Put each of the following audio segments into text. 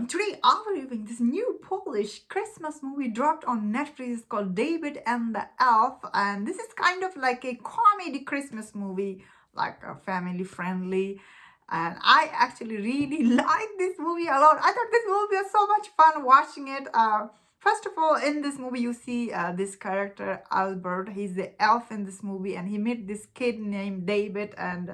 Today I'm reviewing this new Polish Christmas movie dropped on Netflix called David and the Elf, and this is kind of like a comedy Christmas movie, like a family friendly. And I actually really like this movie a lot. I thought this movie was so much fun watching it. First of all, in this movie, you see this character Albert. He's the elf in this movie, and he met this kid named David, and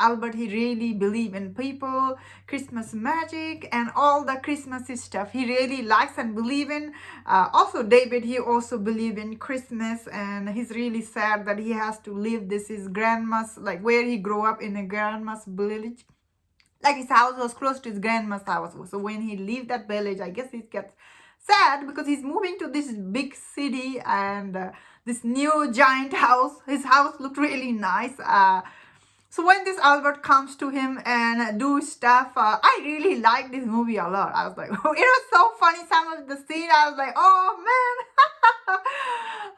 Albert, he really believe in people, Christmas magic, and all the Christmassy stuff. He really likes and believe in. Also, David, he also believe in Christmas, and he's really sad that he has to leave this his grandma's, like where he grew up in a grandma's village. Like his house was close to his grandma's house. So when he leave that village, I guess he gets sad because he's moving to this big city and this new giant house. His house looked really nice. So when this Albert comes to him and do stuff, I really like this movie a lot. I was like, oh, it was so funny. Some of the scene, I was like, oh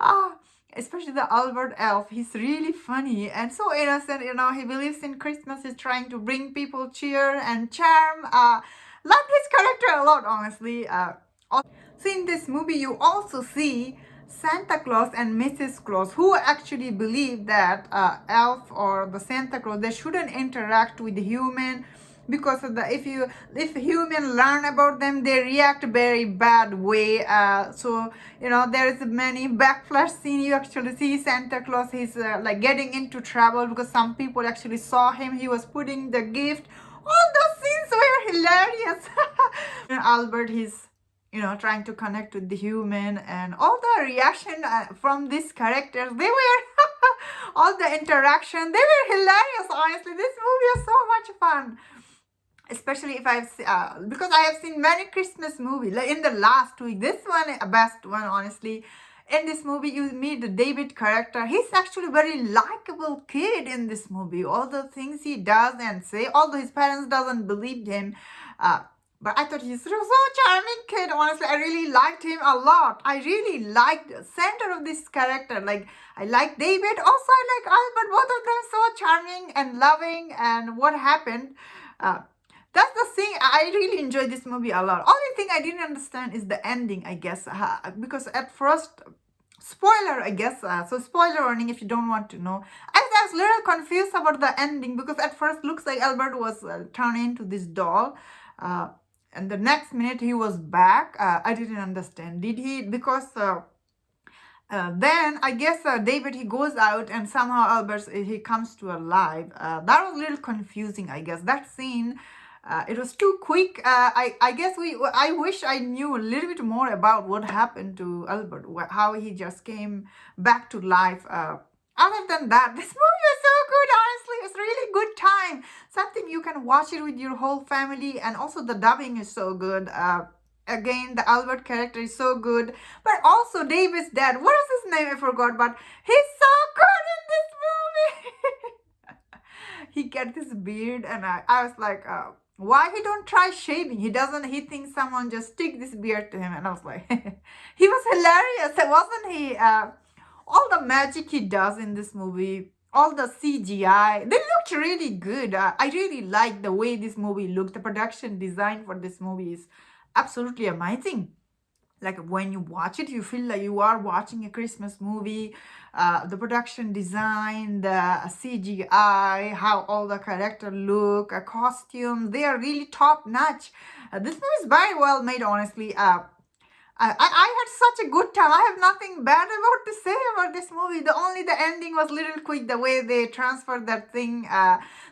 man. Especially the Albert Elf. He's really funny and so innocent. He believes in Christmas. He's trying to bring people cheer and charm. Love his character a lot, honestly. So in this movie, you also see Santa Claus and Mrs. Claus, who actually believe that elf or the Santa Claus, they shouldn't interact with the human because of if human learn about them, they react very bad way. So there is many backflash scene. You actually see Santa Claus. He's like getting into trouble because some people actually saw him. He was putting the gift. All those scenes were hilarious. Albert, he's trying to connect with the human, and all the reaction from these characters, they were all the interaction, they were hilarious. Honestly, this movie is so much fun, especially if because I have seen many Christmas movies. Like in the last week, this one a best one, honestly. In this movie, you meet the David character. He's actually a very likable kid in this movie. All the things he does and say, although his parents doesn't believe him, but I thought he's so charming kid. Honestly, I really liked him a lot. I really liked the center of this character. Like, I like David. Also, I like Albert. Both of them so charming and loving. And what happened? That's the thing. I really enjoyed this movie a lot. Only thing I didn't understand is the ending, I guess. Because at first, spoiler, I guess. So spoiler warning if you don't want to know. I was a little confused about the ending because at first looks like Albert was turned into this doll. And the next minute he was back. I didn't understand. Did he? Because then I guess David, he goes out and somehow Albert, he comes to alive. That was a little confusing, I guess. That scene, it was too quick. I guess I wish I knew a little bit more about what happened to Albert, how he just came back to life. Other than that, this movie was so good, honestly. It was really good time. Something you can watch it with your whole family, and also the dubbing is so good. Again, the Albert character is so good. But also David's dad, what is his name? I forgot, but he's so good in this movie. He get this beard, and I was like, why he don't try shaving? He thinks someone just stick this beard to him, and I was like, he was hilarious, wasn't he? All the magic he does in this movie, all the CGI, they looked really good. I really like the way this movie looked. The production design for this movie is absolutely amazing. Like when you watch it, you feel like you are watching a Christmas movie. The production design, the CGI, how all the characters look, costumes, they are really top notch. This movie is very well made, honestly. I had such a good time. I have nothing bad about to say about this movie. The ending was little quick, the way they transferred that thing,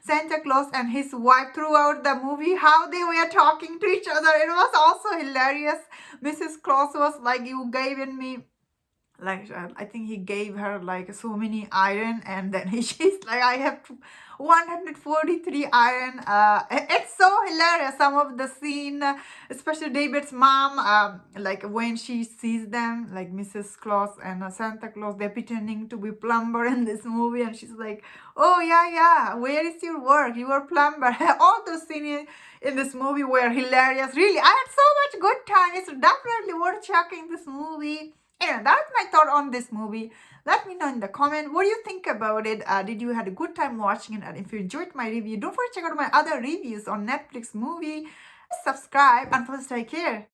Santa Claus and his wife throughout the movie, how they were talking to each other. It was also hilarious. Mrs. Claus was like, you gave me, like, I think he gave her like so many iron, and then she's like, I have 143 iron. It's so hilarious, some of the scene, especially David's mom, like when she sees them, like Mrs. Claus and Santa Claus, they're pretending to be plumber in this movie, and she's like, oh yeah, where is your work? You are plumber. All those scenes in this movie were hilarious. Really, I had so much good time. It's definitely worth checking this movie. Anyway, that's my thought on this movie. Let me know in the comment what do you think about it. Did you had a good time watching it? And if you enjoyed my review, don't forget to check out my other reviews on Netflix movie. Subscribe and please take care.